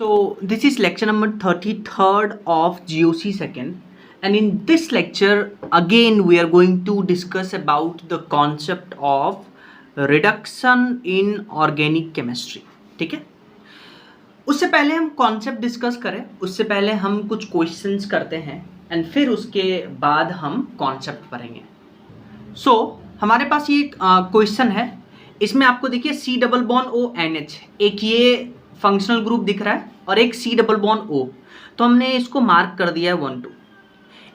So this is lecture number 33rd of GOC second, and in this lecture again we are going to discuss about the concept of reduction in organic chemistry. ठीक है, उससे पहले हम concept discuss करें उससे पहले हम कुछ क्वेश्चंस करते हैं एंड फिर उसके बाद हम कॉन्सेप्ट पढ़ेंगे. सो हमारे पास ये क्वेश्चन है. इसमें आपको देखिए C double bond O NH, एक ये फंक्शनल ग्रुप दिख रहा है और एक C डबल बॉन्ड O. तो हमने इसको मार्क कर दिया है 1 2.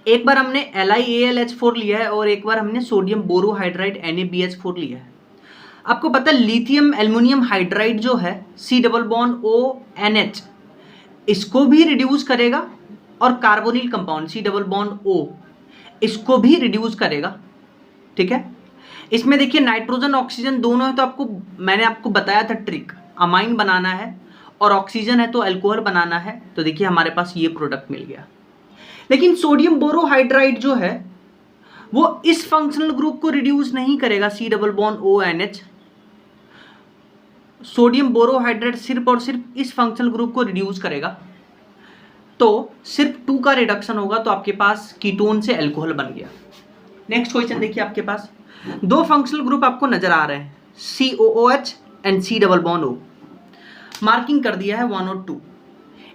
एक बार हमने LiAlH4 लिया है और एक बार हमने सोडियम बोरोहाइड्राइड NaBH4 लिया है. आपको पता है लिथियम एल्युमिनियम हाइड्राइड जो है C double bond O NH, इसको भी रिड्यूस करेगा और carbonyl compound C double bond O इसको भी रिड्यूस करेगा. ठीक है, इसमें देखिए नाइट्रोजन ऑक्सीजन दोनों है, तो मैंने आपको बताया था ट्रिक, अमाइन बनाना है और ऑक्सीजन है तो अल्कोहल बनाना है. तो देखिए हमारे पास ये प्रोडक्ट मिल गया. लेकिन सोडियम बोरोहाइड्राइड जो है वो इस फंक्शनल ग्रुप को रिड्यूस नहीं करेगा C double bond O NH. Sodium borohydride सिर्फ और सिर्फ इस फंक्शनल ग्रुप को रिड्यूस करेगा, तो सिर्फ 2 का रिडक्शन होगा, तो आपके पास कीटोन से अल्कोहल बन गया. नेक्स्ट क्वेश्चन देखिए, आपके पास 2 फंक्शनल ग्रुप आपको नजर आ रहे हैं COOH and C double bond O. Marking कर दिया है 1 और 2.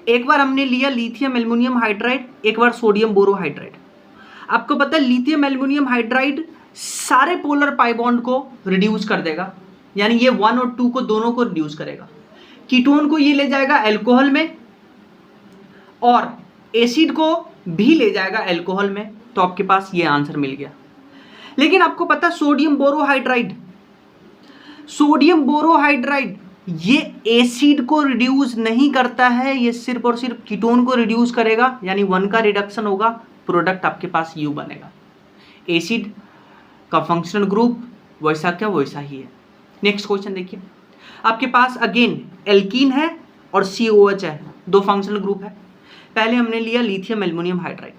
एक बार हमने लिया लिथियम एल्युमिनियम हाइड्राइड, एक बार सोडियम बोरोहाइड्राइड. आपको पता है लिथियम एल्युमिनियम हाइड्राइड सारे पोलर पाई बॉन्ड को रिड्यूस कर देगा, यानी ये 1 और 2 को दोनों को रिड्यूस करेगा. कीटोन को ये ले जाएगा अल्कोहल में और एसिड को भी ले जाएगा अल्कोहल में. तो आपके पास ये आंसर मिल गया. लेकिन आपको पता है सोडियम बोरोहाइड्राइड ये एसिड को रिड्यूस नहीं करता है, ये सिर्फ और सिर्फ कीटोन को रिड्यूस करेगा, यानी 1 का रिडक्शन होगा, प्रोडक्ट आपके पास U बनेगा. एसिड का फंक्शनल ग्रुप वैसा क्या वैसा ही है. नेक्स्ट क्वेश्चन देखिए, आपके पास अगेन एल्कीन है और COH है, 2 फंक्शनल ग्रुप है. पहले हमने लिया lithium aluminium hydride.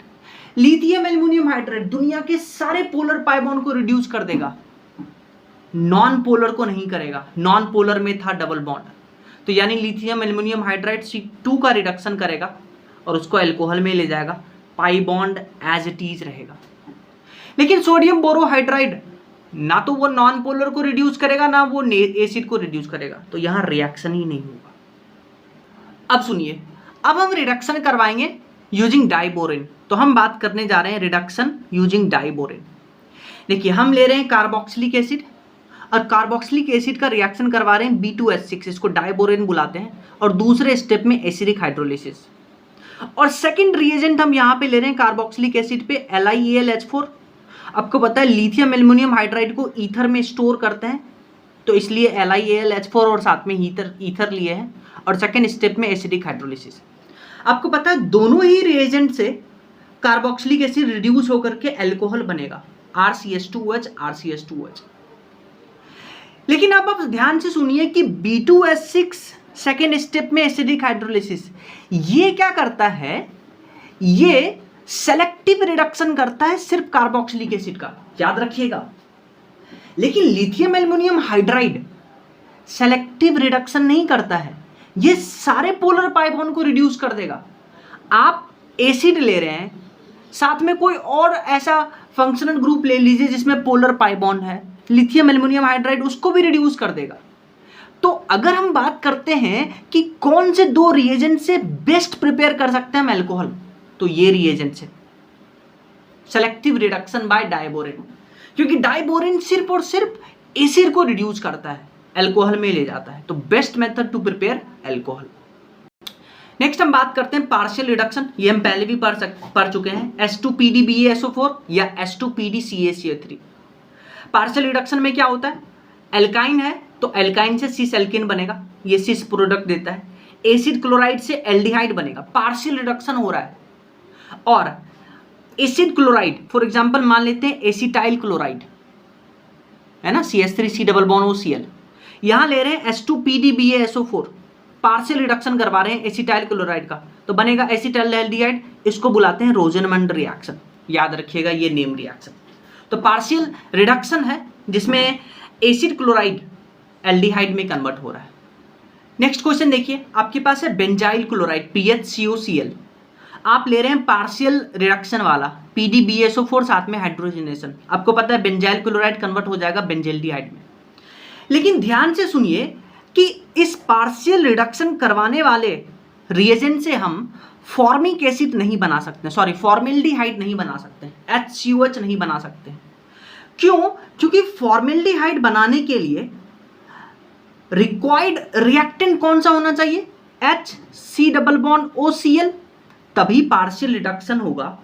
Lithium aluminium hydride दुनिया के सारे पोलर पाई बॉन्ड को रिड्यूस कर देगा, नॉन पोलर को नहीं करेगा. नॉन पोलर में था डबल बॉन्ड, तो यानी लिथियम एल्युमिनियम हाइड्राइड C2 का रिडक्शन करेगा और उसको अल्कोहल में ले जाएगा, pi bond as it is रहेगा. लेकिन सोडियम बोरोहाइड्राइड ना तो वो नॉन पोलर को रिड्यूस करेगा ना वो एसिड को रिड्यूस करेगा, तो यहां रिएक्शन ही नहीं होगा. अब सुनिए, अब हम रिडक्शन करवाएंगे यूजिंग डाइबोरेन. तो हम बात करने जा रहे हैं रिडक्शन यूजिंग डाइबोरेन. देखिए हम ले रहे हैं कार्बोक्सिलिक एसिड और कार्बोक्सिलिक एसिड का रिएक्शन करवा रहे हैं B2H6, इसको डाइबोरेन बुलाते हैं, और दूसरे स्टेप में एसिडिक हाइड्रोलिसिस. और सेकंड रिएजेंट हम यहाँ पे ले रहे हैं कार्बोक्सिलिक एसिड पे LiAlH4. आपको पता है लिथियम एल्युमिनियम हाइड्राइड को ईथर में स्टोर करते हैं, तो इसलिए LiAlH4 और साथ में ईथर लिए हैं, और सेकेंड स्टेप में एसिडिक हाइड्रोलिसिस. आपको पता है दोनों ही रिएजेंट से कार्बोक्सिलिक एसिड रिड्यूस होकर के अल्कोहल बनेगा, RCH2OH. लेकिन अब आप ध्यान से सुनिए कि B2H6 सेकेंड स्टेप में एसिडिक हाइड्रोलिसिस ये क्या करता है, ये सेलेक्टिव रिडक्शन करता है सिर्फ कार्बोक्सिलिक एसिड का, याद रखिएगा. लेकिन lithium aluminium hydride selective reduction नहीं करता है, ये सारे पोलर पाई बॉन्ड को रिड्यूस कर देगा. आप एसिड ले रहे हैं, साथ में कोई और ऐसा फंक्शनल ग्रुप ले लीजिए जिसमें पोलर पाई बॉन्ड है, लिथियम एल्युमिनियम हाइड्राइड उसको भी रिड्यूस कर देगा. तो अगर हम बात करते हैं कि कौन से 2 रिएजेंट से बेस्ट प्रिपेयर कर सकते हैं हम अल्कोहल, तो ये रिएजेंट से सेलेक्टिव रिडक्शन बाय डाइबोरेन, क्योंकि डाइबोरेन सिर्फ और सिर्फ एसिड को रिड्यूस करता है, अल्कोहल में ले जाता है. तो best method to prepare alcohol. Next हम बात करते हैं पार्शियल रिडक्शन. ये हम पहले भी पढ़ चुके हैं, H2PdBaSO4 या H2PdCaCO3. पार्शियल रिडक्शन में क्या होता है, एल्काइन है तो एल्काइन से सिस एल्केन बनेगा, ये सिस प्रोडक्ट देता है. एसिड क्लोराइड से एल्डिहाइड बनेगा, पार्शियल रिडक्शन हो रहा है. और एसिड क्लोराइड फॉर एग्जांपल मान लेते हैं एसिटाइल क्लोराइड है ना, CH3C डबल बॉन्ड OCl. यहां ले रहे हैं H2PdBaSO4, पार्शियल रिडक्शन करवा रहे हैं एसिटाइल क्लोराइड का, तो बनेगा एसिटाइल एल्डिहाइड. इसको बुलाते हैं रोजेनमंड रिएक्शन, याद रखिएगा ये नेम रिएक्शन. तो पार्शियल रिडक्शन है जिसमें एसिड क्लोराइड एल्डिहाइड में कन्वर्ट हो रहा है. नेक्स्ट क्वेश्चन देखिए, आपके पास है बेंजाइल क्लोराइड PHCOCl, आप ले रहे हैं पार्शियल रिडक्शन वाला PDBSO4 साथ में हाइड्रोजनेशन। आपको पता है बेंजाइल क्लोराइड कन्वर्ट हो जाएगा बेंजेल्डिहाइड में। लेकिन ध्यान से सुनिए कि इस पार्शियल रिडक्शन करवाने वाले रिएजेंट से हम फॉर्मिक एसिड नहीं बना सकते, सॉरी फॉर्मेल्डिहाइड नहीं बना सकते, HCOH नहीं बना सकते। क्यों? क्योंकि फॉर्मेल्डिहाइड बनाने के लिए रिक्वायर्ड रिएक्टेंट कौन सा होना चाहिए? HC+OCl, तभी पार्शियल रिडक्शन होगा,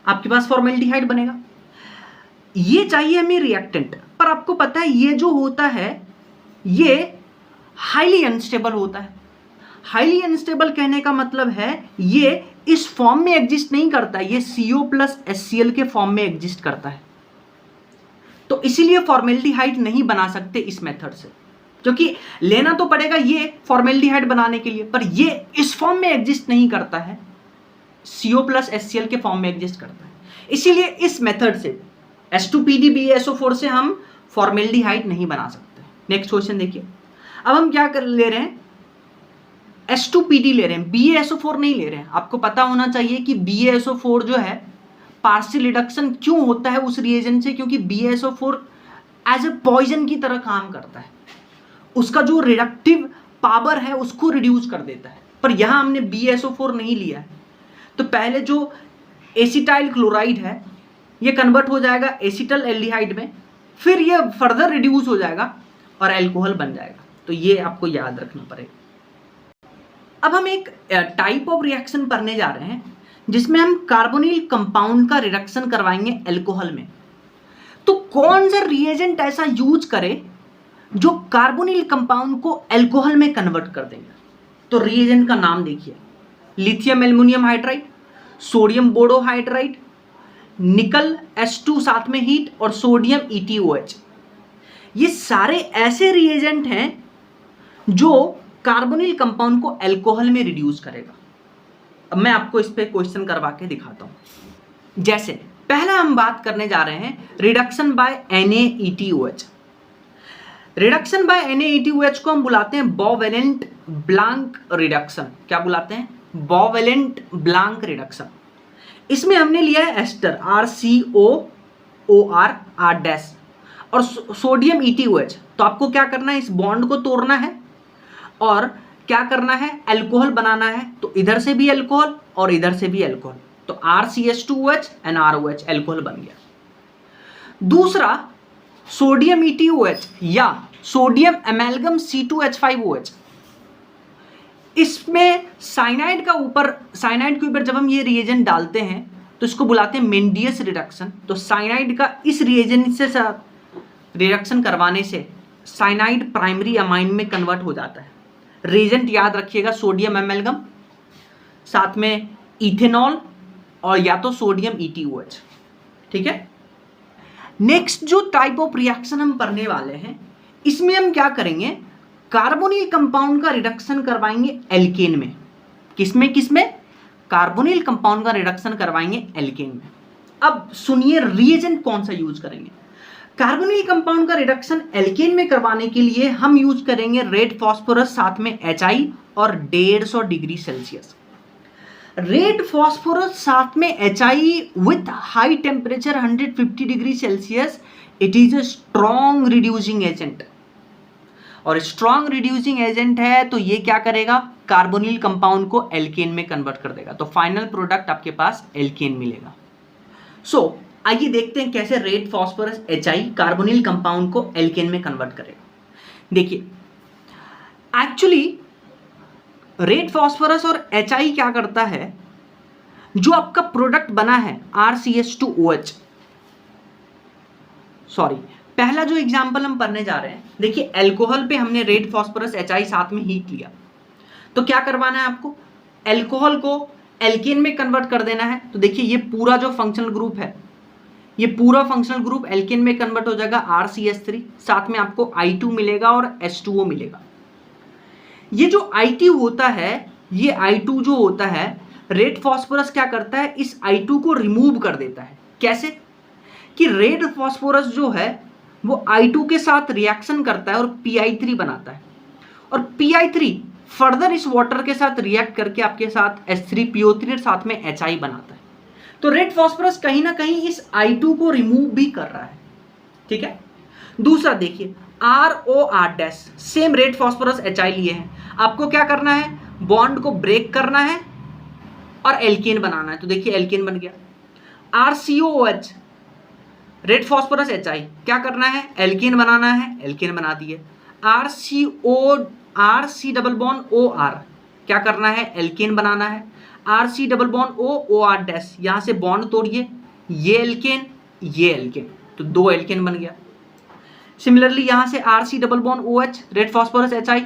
आपके पास फॉर्मेल्डिहाइड बनेगा। ये चाहिए हमें रिएक्टेंट, पर आपको पता है ये जो होता है ये हाईली अनस्टेबल होता है। हाईली अनस्टेबल कहने का मतलब है ये इस फॉर्म में एग्जिस्ट नहीं करता, ये CO+HCl के फॉर्म में एग्जिस्ट करता है। तो इसीलिए फॉर्मेल्डिहाइड नहीं बना सकते इस मेथड से, क्योंकि लेना तो पड़ेगा ये फॉर्मेल्डिहाइड बनाने के लिए, पर ये इस फॉर्म में एग्जिस्ट नहीं करता है, CO+HCl के फॉर्म में एग्जिस्ट करता है। इसीलिए इस मेथड से H2PDBSO4 से हम फॉर्मेल्डिहाइड नहीं बना सकते। नेक्स्ट क्वेश्चन देखिए, अब हम क्या कर ले रहे हैं, H2PD ले रहे हैं, BaSO4 नहीं ले रहे हैं। आपको पता होना चाहिए कि BaSO4 जो है पार्शियल रिडक्शन क्यों होता है उस रिएजेंट से, क्योंकि BaSO4 एज ए पॉइजन की तरह काम करता है, उसका जो रिडक्टिव पावर है उसको रिड्यूस कर देता है। पर यहां हमने BaSO4 नहीं लिया है, तो पहले जो एसिटाइल क्लोराइड है ये कन्वर्ट हो जाएगा एसिटल एल्डिहाइड में, फिर ये फर्दर रिड्यूस हो जाएगा और अल्कोहल बन जाएगा। तो ये आपको याद रखना पड़ेगा। अब हम एक टाइप ऑफ रिएक्शन पढ़ने जा रहे हैं जिसमें हम कार्बोनिल कंपाउंड का रिडक्शन करवाएंगे अल्कोहल में। तो कौन सा रिएजेंट ऐसा यूज करे जो कार्बोनिल कंपाउंड को अल्कोहल में कन्वर्ट कर देंगे? तो रिएजेंट का नाम देखिए, lithium aluminium hydride, sodium borohydride, निकल H2 साथ में हीट और सोडियम ETOH। ये सारे ऐसे रिएजेंट हैं जो कार्बोनिल कंपाउंड को अल्कोहल में रिड्यूस करेगा। अब मैं आपको इस पे क्वेश्चन करवा के दिखाता हूं। जैसे पहला हम बात करने जा रहे हैं reduction by NaETOH। Reduction by NaETOH को हम बुलाते हैं बॉवेलेंट ब्लांक रिडक्शन। क्या बुलाते हैं? बॉवेलेंट ब्लांक रिडक्शन। इसमें हमने लिया है एस्टर RCOOR R- और सोडियम ETOH। तो आपको क्या करना है, इस बॉन्ड को तोड़ना है और क्या करना है, अल्कोहल बनाना है। तो इधर से भी अल्कोहल और इधर से भी अल्कोहल, तो RCH2OH एंड ROH, अल्कोहल बन गया। दूसरा सोडियम ETOH या सोडियम एमेल्गम C2H5OH। इसमें साइनाइड के ऊपर जब हम ये रिएजेंट डालते हैं तो इसको बुलाते हैं मेंडियस रिडक्शन। तो साइनाइड का इस रिएजेंट से रिडक्शन करवाने से साइनाइड प्राइमरी अमाइन में कन्वर्ट हो जाता है। रिएजेंट याद रखिएगा, सोडियम एमेल्गम साथ में इथेनॉल और या तो सोडियम ETOH। ठीक है। नेक्स्ट जो टाइप ऑफ रिएक्शन हम पढ़ने वाले हैं, इसमें हम क्या करेंगे, कार्बोनिल कंपाउंड का रिडक्शन करवाएंगे एल्केन में। किसमें? कार्बोनिल कंपाउंड का रिडक्शन करवाएंगे एल्केन में। अब सुनिए रिएजेंट कौन सा यूज करेंगे। कार्बोनिल कंपाउंड का रिडक्शन एल्केन में करवाने के लिए हम यूज करेंगे रेड फॉस्फोरस साथ में HI और 150 डिग्री सेल्सियस। रेड फॉस्फोरस साथ में HI with high temperature 150 degree Celsius, it is a strong reducing agent. और स्ट्रॉन्ग रिड्यूसिंग एजेंट है तो ये क्या करेगा, कार्बोनिल कंपाउंड को एल्केन में कन्वर्ट कर देगा। तो फाइनल प्रोडक्ट आपके पास एल्केन मिलेगा। सो आइए देखते हैं कैसे red phosphorus HI carbonyl compound को एल्केन में कन्वर्ट करेगा। देखिए एक्चुअली रेड फॉस्फोरस और HI क्या करता है, जो आपका प्रोडक्ट बना है RCH2OH, सॉरी पहला जो एग्जांपल हम पढ़ने जा रहे हैं, देखिए अल्कोहल पे हमने रेड फॉस्फोरस HI साथ में हीट लिया, तो क्या करवाना है आपको, अल्कोहल को एल्केन में कन्वर्ट कर देना है। तो देखिए ये पूरा जो फंक्शनल ग्रुप है, ये पूरा फंक्शनल ग्रुप एल्केन में कन्वर्ट हो जाएगा RCH3, साथ में आपको I2 मिलेगा और H2O मिलेगा। ये जो I2 होता है, ये I2 जो होता है, रेड फॉस्फोरस क्या करता है, इस I2 को रिमूव कर देता है। कैसे कि रेड फॉस्फोरस जो है वो I2 के साथ रिएक्शन करता है और PI3 बनाता है, और PI3 फर्दर इस वाटर के साथ रिएक्ट करके आपके साथ H3PO3 और साथ में HI बनाता है। तो रेड फॉस्फोरस कहीं ना कहीं इस I2 को रिमूव भी कर रहा है, ठीक है। दूसरा देखिए ROR same red phosphorus HI लिए हैं, आपको क्या करना है, बॉन्ड को ब्रेक करना है और एल्केन बनाना है। तो देखिए एल्केन बन गया। RCOOH रेड फॉस्फोरस HI क्या करना है, एल्केन बनाना है, एल्केन बना दिए। RC डबल बॉन्ड OR क्या करना है, एल्केन बनाना है। RC डबल बॉन्ड OR यहां से बॉन्ड तोड़िए, ये एल्केन ये एल्केन, तो 2 एल्केन बन गया। सिमिलरली यहां से RC double bond OH red phosphorus HI,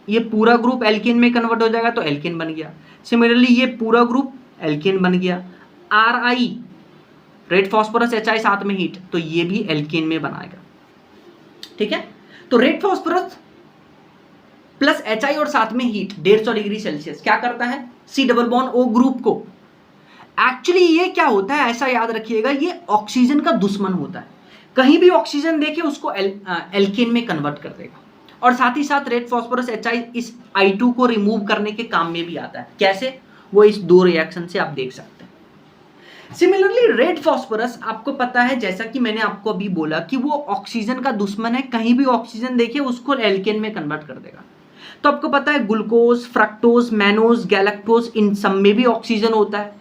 ये पूरा ग्रुप एल्केन में कन्वर्ट हो जाएगा तो एल्केन बन गया। सिमिलरली ये पूरा ग्रुप एल्केन बन गया। RI रेड फॉस्फोरस HI साथ में हीट, तो ये भी एल्केन में बनाएगा, ठीक है। तो रेड फॉस्फोरस प्लस HI और साथ में हीट 150 डिग्री सेल्सियस क्या करता है, C double bond O group को। एक्चुअली ये क्या होता है, ऐसा याद रखिएगा, ये ऑक्सीजन का दुश्मन होता है। कहीं भी ऑक्सीजन देखे उसको एल्केन में कन्वर्ट कर देगा। और साथ ही साथ रेड फॉस्फोरस HI इस I2 को रिमूव करने के काम में भी आता है। कैसे, वो इस 2 रिएक्शन से आप देख सकते हैं। सिमिलरली रेड फॉस्फोरस आपको पता है, जैसा कि मैंने आपको अभी बोला कि वो ऑक्सीजन का दुश्मन है, कहीं भी ऑक्सीजन देखे उसको एल्केन में कन्वर्ट कर देगा। तो आपको पता है ग्लूकोज, फ्रक्टोज, मैनोज, गैलेक्टोज, इन सब में भी ऑक्सीजन होता है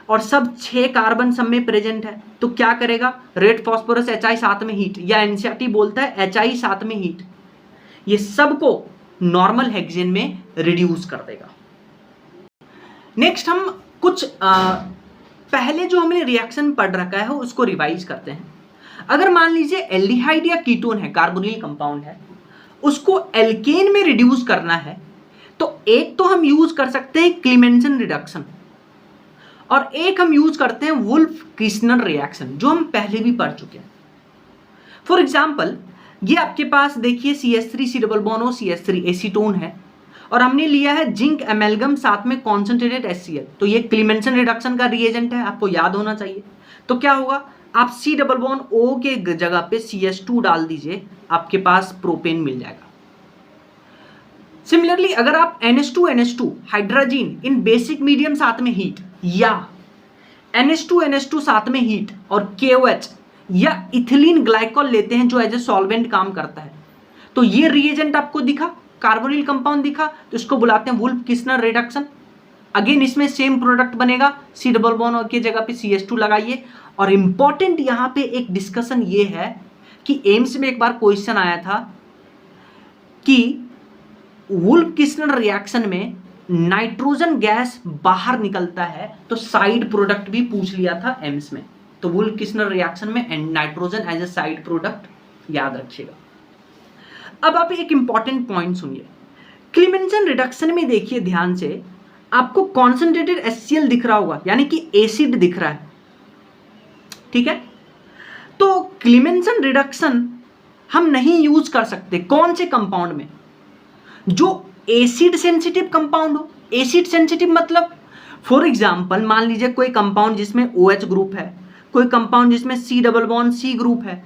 और सब 6 कार्बन सब में प्रेजेंट है। तो क्या करेगा, रेड फॉस्फोरस HI साथ में हीट, या NCERT बोलता है HI साथ में हीट, ये सबको नॉर्मल हेक्सेन में रिड्यूस कर देगा। नेक्स्ट हम कुछ पहले जो हमने रिएक्शन पढ़ रखा है उसको रिवाइज करते हैं। अगर मान लीजिए एल्डिहाइड या कीटोन है, कार्बोनिल कंपाउंड है, उसको एल्केन में रिड्यूस करना है, तो एक तो हम यूज कर सकते हैं क्लीमेंसन रिडक्शन और एक हम यूज करते हैं वुल्फ किस्नर रिएक्शन, जो हम पहले भी पढ़ चुके हैं। फॉर एग्जाम्पल ये आपके पास देखिए CH3 double bond O CH3 acetone है और हमने लिया है जिंक एमेल्गम साथ में कॉन्सेंट्रेटेड HCl। तो ये क्लीमेंसन रिडक्शन का रिएजेंट है, आपको याद होना चाहिए। तो क्या होगा, आप C डबल बॉन्ड O के जगह पे CH2 डाल दीजिए, आपके पास प्रोपेन मिल जाएगा। सिमिलरली अगर आप NH2 hydrogen in basic medium साथ में हीट, या NH2 साथ में हीट और KOH या इथिलीन ग्लाइकॉल लेते हैं जो एज ए सॉल्वेंट काम करता है, तो ये रिएजेंट आपको दिखा, कार्बोनिल कंपाउंड दिखा, तो इसको बुलाते हैं वुल्फ किस्नर रिडक्शन। अगेन इसमें सेम प्रोडक्ट बनेगा, C डबल बॉन्ड की जगह पे CH2 लगाइए। और इंपॉर्टेंट यहाँ पे एक डिस्कशन ये है कि एम्स में एक बार क्वेश्चन आया था कि वुल्फ किस्नर रिएक्शन में नाइट्रोजन गैस बाहर निकलता है, तो साइड प्रोडक्ट भी पूछ लिया था एम्स में। तो वुल्फ किस्नर रिएक्शन में nitrogen as a side product याद रखिएगा। अब आप एक इंपॉर्टेंट पॉइंट सुनिए, क्लीमेंसन रिडक्शन में देखिए ध्यान से, आपको कॉन्सेंट्रेटेड HCl दिख रहा होगा, यानी कि एसिड दिख रहा है, ठीक है। तो क्लीमेंसन रिडक्शन हम नहीं यूज कर सकते कौन से कंपाउंड में, जो एसिड सेंसिटिव कंपाउंड हो। एसिड सेंसिटिव मतलब फॉर एग्जांपल मान लीजिए कोई कंपाउंड जिसमें OH ग्रुप है, कोई कंपाउंड जिसमें C double bond C group है,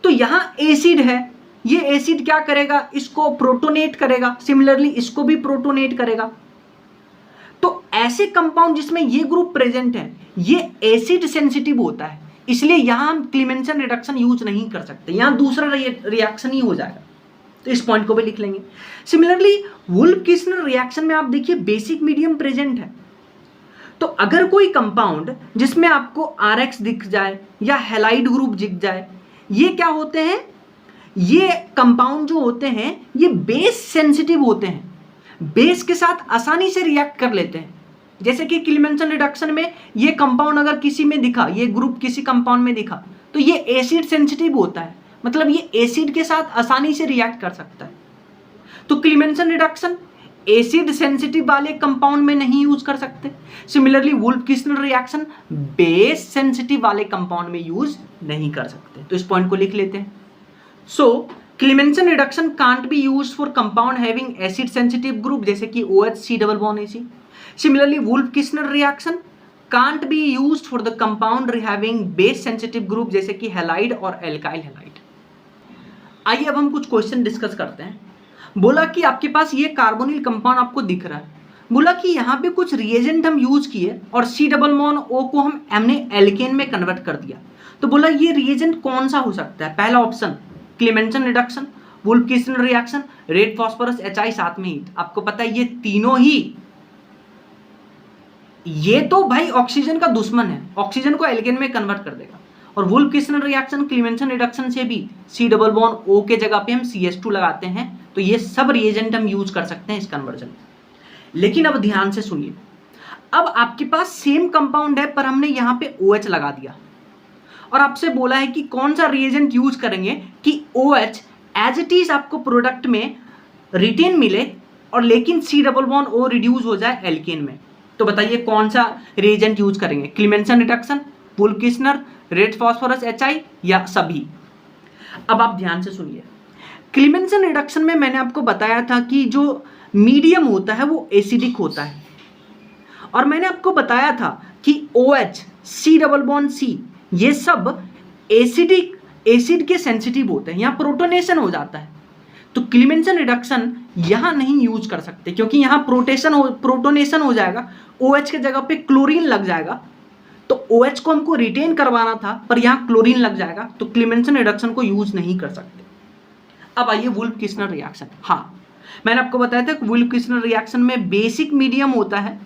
तो यहां एसिड है, ये एसिड क्या करेगा, इसको प्रोटोनेट करेगा, सिमिलरली इसको भी प्रोटोनेट करेगा। तो ऐसे कंपाउंड जिसमें ये ग्रुप प्रेजेंट है, ये एसिड सेंसिटिव होता है, इसलिए यहां हम क्लीमेंसन रिडक्शन यूज नहीं कर सकते, यहां दूसरा रिएक्शन ही हो जाएगा। तो इस पॉइंट को भी लिख लेंगे। सिमिलरली वुल्फ किस्नर रिएक्शन में आप देखिए बेसिक मीडियम प्रेजेंट है, तो अगर कोई कंपाउंड जिसमें आपको RX दिख जाए या हैलाइड ग्रुप दिख जाए, ये क्या होते हैं, ये कंपाउंड जो होते हैं ये बेस सेंसिटिव होते हैं, बेस के साथ आसानी से रिएक्ट कर लेते हैं। जैसे कि क्लीमेंसन रिडक्शन में ये कंपाउंड अगर किसी में दिखा, ये ग्रुप किसी कंपाउंड में दिखा, तो ये एसिड सेंसिटिव होता है, मतलब ये एसिड के साथ आसानी से रिएक्ट कर सकता है। तो क्लीमेंसन रिडक्शन एसिड सेंसिटिव वाले कंपाउंड में नहीं यूज कर सकते। Similarly Wolff Kishner reaction base sensitive वाले कंपाउंड में यूज नहीं कर सकते। तो इस पॉइंट को लिख लेते हैं। So Clemmensen reduction can't be used for compound having acid sensitive group, जैसे कि OH C double bond AC। Similarly Wolff Kishner reaction can't be used for the compound having base sensitive group, जैसे कि halide और alkyl halide. आइए अब हम कुछ question discuss करते हैं। बोला कि आपके पास ये कार्बोनिल कंपाउंड आपको दिख रहा है, बोला कि यहाँ पे कुछ रिएजेंट हम यूज किए और C डबल बॉन्ड O को हमने एल्केन में कन्वर्ट कर दिया। तो बोला ये रिएजेंट कौन सा हो सकता है? पहला option Clemmensen reduction, Wolff Kishner reaction, red phosphorus HI साथ में हीट। आपको पता है ये तीनों ही, ये तो भाई ऑक्सीजन का दुश्मन है, ऑक्सीजन को एल्केन में कन्वर्ट कर देगा। और वुल्फ-किस्लर रिएक्शन, क्लेमेंसन रिडक्शन से भी C डबल बॉन्ड O के जगह पे हम CH2 लगाते हैं। तो ये सब रिएजेंट हम यूज कर सकते हैं इस कन्वर्जन में। लेकिन अब ध्यान से सुनिए, अब आपके पास सेम कंपाउंड है पर हमने यहाँ पे OH लगा दिया और आपसे बोला है कि कौन सा रिएजेंट यूज करेंगे कि OH एज इट इज आपको प्रोडक्ट में रिटेन मिले और लेकिन C double bond O reduce हो जाए एल्केन में। तो बताइए कौन सा रिएजेंट यूज करेंगे? Clemmensen reduction, Wolff Kishner, red phosphorus HI या सभी? अब आप ध्यान से सुनिए, क्लेमेंसन रिडक्शन में मैंने आपको बताया था कि जो मीडियम होता है वो एसिडिक होता है और मैंने आपको बताया था कि OH, C double bond C ये सब एसिड के सेंसिटिव होते हैं, यहाँ प्रोटोनेशन हो जाता है। तो क्लेमेंसन रिडक्शन यहाँ नहीं यूज कर सकते क्योंकि यहाँ प्रोटोनेशन हो जाएगा, OH के जगह पे क्लोरीन लग जाएगा। तो OH को हमको रिटेन करवाना था पर यहाँ क्लोरीन लग जाएगा, तो क्लेमेंसन रिडक्शन को यूज नहीं कर सकते। अब आइए वुल्फ-किस्लर रिएक्शन। हाँ, मैंने आपको बताया था कि वुल्फ-किस्लर रिएक्शन में बेसिक मीडियम होता है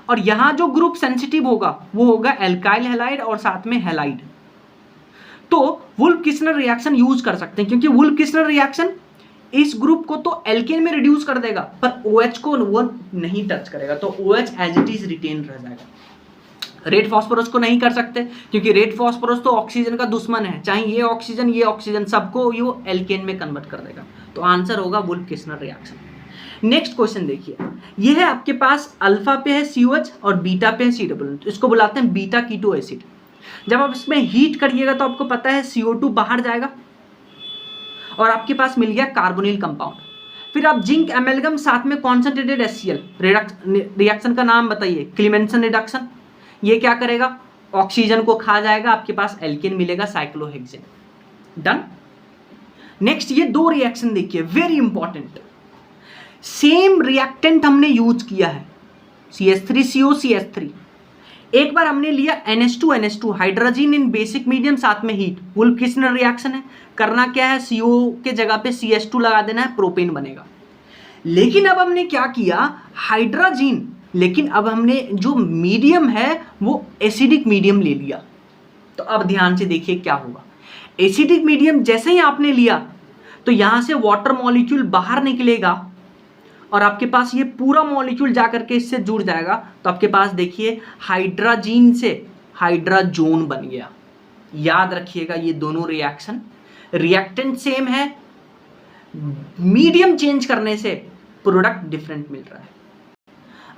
और यहाँ जो ग्रुप सेंसिटिव होगा वो होगा एल्काइल हैलाइड और साथ में हैलाइड। तो वुल्फ-किस्लर रिएक्शन यूज कर सकते हैं क्योंकि वुल्फ-किस्लर रिएक्शन इस ग्रुप को तो एल्केन में रिड्यूस कर देगा पर OH को वो नहीं टच करेगा, तो OH as it is retain रह जाएगा। रेड फास्फोरस को नहीं कर सकते क्योंकि रेड फास्फोरस तो ऑक्सीजन का दुश्मन है, चाहे ये ऑक्सीजन सबको ये एल्केन में कन्वर्ट कर देगा। तो आंसर होगा वुल्फ-किस्लर रिएक्शन। नेक्स्ट क्वेश्चन देखिए, ये है आपके पास अल्फा पे है COH और बीटा पे है C डबल बॉन्ड, इसको बुलाते हैं बीटा कीटो एसिड। जब आप इसमें हीट करिएगा तो आपको पता है CO2 बाहर जाएगा और आपके पास मिल गया कार्बोनिल कंपाउंड। फिर आप जिंक एमेल्गम साथ में कॉन्सेंट्रेटेड HCl, रिएक्शन का नाम बताइए? Clemmensen reduction. ये क्या करेगा? ऑक्सीजन को खा जाएगा, आपके पास एल्केन मिलेगा साइक्लोहेक्सेन। डन। नेक्स्ट ये दो रिएक्शन देखिए, वेरी इंपॉर्टेंट। सेम रिएक्टेंट हमने यूज किया है CH3CO CH3। एक बार हमने लिया NH2 hydrogen in basic medium साथ में हीट, वुल्फ-किस्लर रिएक्शन है। करना क्या है? CO के जगह पे CH2 लगा देना है, प्रोपेन बनेगा। लेकिन अब हमने क्या किया? हाइड्रोजन, लेकिन अब हमने जो मीडियम है वो एसिडिक मीडियम ले लिया। तो अब ध्यान से देखिए क्या होगा। एसिडिक मीडियम जैसे ही आपने लिया तो यहां से वाटर मॉलिक्यूल बाहर निकलेगा और आपके पास ये पूरा मॉलिक्यूल जाकर के इससे जुड़ जाएगा। तो आपके पास देखिए हाइड्रोजन से हाइड्रोजोन बन गया। याद रखिएगा ये दोनों रिएक्शन, रिएक्टेंट सेम है, मीडियम चेंज करने से प्रोडक्ट डिफरेंट मिल रहा है।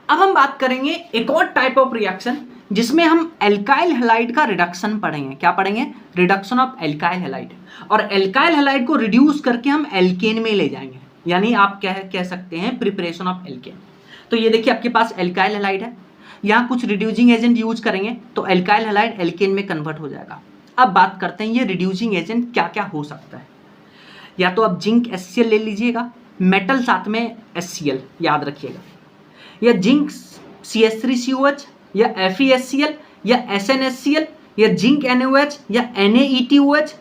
अब हम बात करेंगे एक और टाइप ऑफ रिएक्शन जिसमें हम एल्काइल हैलाइड का रिडक्शन पढ़ेंगे। क्या पढ़ेंगे? Reduction of alkyl halide. और एल्काइल हैलाइड को रिड्यूस करके हम एल्केन में ले जाएंगे, यानी आप कह सकते हैं प्रिपरेशन ऑफ एल्केन। तो ये देखिए आपके पास एल्काइल हैलाइड है, यहाँ कुछ रिड्यूसिंग एजेंट यूज करेंगे तो एल्काइल हैलाइड एल्केन में कन्वर्ट हो जाएगा। अब बात करते हैं ये रिड्यूसिंग एजेंट क्या क्या हो सकता है। या तो आप जिंक HCl ले लीजिएगा, मेटल साथ में HCl याद रखिएगा, या जिंक CH3COH या FeHCl या SnHCl या जिंक NaOH या NaEtOH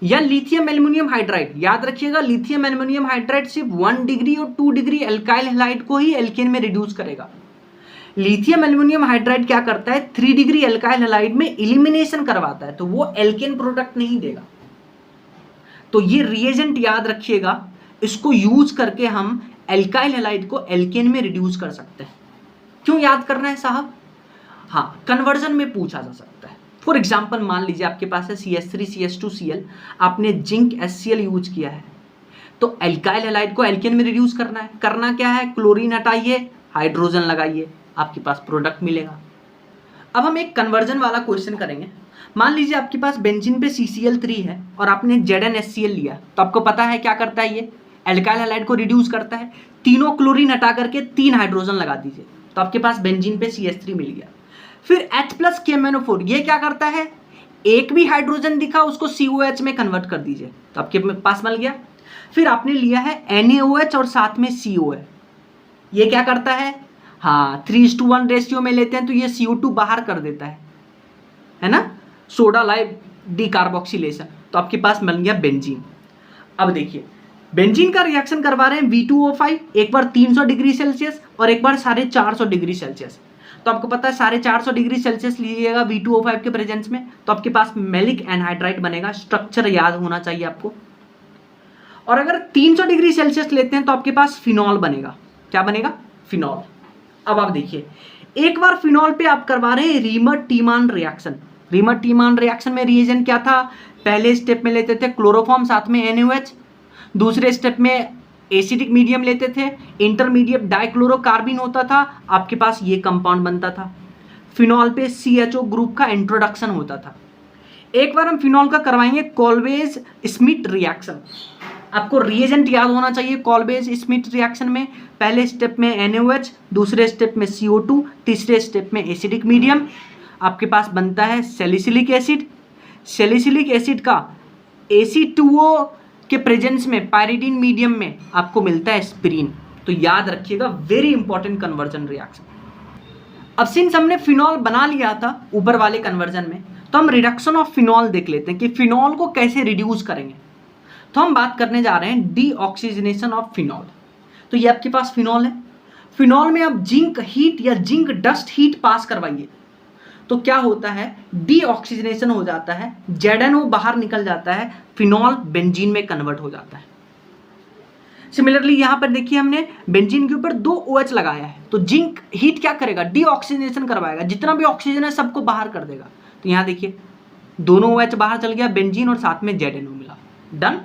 या लिथियम एल्युमिनियम हाइड्राइड। याद रखिएगा लिथियम एल्युमिनियम हाइड्राइड सिर्फ 1 डिग्री और 2 डिग्री एल्काइल हैलाइड को ही एल्केन में रिड्यूस करेगा। लिथियम एल्युमिनियम हाइड्राइड क्या करता है? 3 डिग्री एल्काइल हैलाइड में एलिमिनेशन करवाता है, तो वो एल्केन प्रोडक्ट नहीं देगा। तो ये रिएजेंट याद रखिएगा, इसको यूज करके हम एल्काइल हैलाइड को एल्केन में रिड्यूस कर सकते हैं। क्यों याद करना है साहब? हाँ, कन्वर्जन में पूछा जा सकता है। फॉर एग्जाम्पल मान लीजिए आपके पास है CH3CH2Cl, आपने जिंक HCl यूज किया है, तो एल्काइल हैलाइड को एल्केन में रिड्यूस करना है। करना क्या है? क्लोरीन हटाइए, हाइड्रोजन लगाइए, आपके पास प्रोडक्ट मिलेगा। अब हम एक कन्वर्जन वाला क्वेश्चन करेंगे। मान लीजिए आपके पास बेंजीन पे CCl3 है और आपने ZnHCl लिया, तो आपको पता है क्या करता है? ये एल्काइल हैलाइड को रिड्यूस करता है। तीनों क्लोरीन हटा करके 3 हाइड्रोजन लगा दीजिए, तो आपके पास बेंजीन पे CH3 मिल गया। फिर H+KMnO4 ये क्या करता है? एक भी हाइड्रोजन दिखा उसको COH में कन्वर्ट कर दीजिए, तो आपके पास मिल गया। फिर आपने लिया है NaOH और साथ में CO है, ये क्या करता है, हाँ 3:1 रेशियो में लेते हैं तो ये CO2 बाहर कर देता है ना, सोडा लाइव डीकार्बोक्सिलेशन, तो आपके पास मिल गया बेंजीन। अब देखिए बेंजीन का रिएक्शन करवा रहे हैं V2O5, एक बार 300 डिग्री सेल्सियस और एक बार 450 डिग्री सेल्सियस। तो आपको पता है 450 डिग्री सेल्सियस लीजिएगा V2O5 के प्रेजेंस में तो आपके पास मैलिक एनहाइड्राइड बनेगा, स्ट्रक्चर याद होना चाहिए आपको। और अगर 300 डिग्री सेल्सियस लेते हैं तो आपके पास फिनॉल बनेगा, क्या बनेगा, फिनॉल। अब आप देखिए एक बार फिनॉल पे आप करवा रहे हैं रीमर-टीमान रिएक्शन। रीमर-टीमान रिएक्शन में रिएजेंट क्या था, पहले स्टेप में लेते थे क्लोरोफॉर्म साथ में NaOH, दूसरे स्टेप में एसिडिक मीडियम लेते थे, इंटरमीडिएट डाइक्लोरोकार्बिन होता था, आपके पास ये कंपाउंड बनता था। फिनॉल पे CHO ग्रुप का इंट्रोडक्शन होता था। एक बार हम फिनॉल का करवाएंगे कॉल्वेज स्मिथ रिएक्शन। आपको रिएजेंट याद होना चाहिए कॉल्वेज स्मिथ रिएक्शन में, पहले स्टेप में NaOH, दूसरे स्टेप में CO2, तीसरे स्टेप में एसिडिक मीडियम, आपके पास बनता है सैलिसिलिक एसिड। सैलिसिलिक एसिड का Ac2O के प्रेजेंस में पायरिडीन मीडियम में आपको मिलता है एस्पिरिन। तो याद रखिएगा वेरी इंपॉर्टेंट कन्वर्जन रिएक्शन। अब सिंस हमने फिनॉल बना लिया था ऊपर वाले कन्वर्जन में, तो हम रिडक्शन ऑफ फिनॉल देख लेते हैं कि फिनॉल को कैसे रिड्यूस करेंगे। तो हम बात करने जा रहे हैं डीऑक्सीजनेशन ऑफ फिनॉल। तो ये आपके पास फिनॉल है, फिनॉल में आप जिंक हीट या जिंक डस्ट हीट पास करवाइए तो क्या होता है, डीऑक्सीजनेशन हो जाता है, ZNO बाहर निकल जाता है, फिनॉल बेंजीन में कन्वर्ट हो जाता है। सिमिलरली यहां पर देखिए हमने बेंजीन के ऊपर 2 OH लगाया है, तो जिंक हीट क्या करेगा, डीऑक्सीजनेशन करवाएगा, जितना भी ऑक्सीजन है सबको बाहर कर देगा। तो यहां देखिए दोनों OH बाहर चल गया, बेंजीन और साथ में ZNO मिला, डन।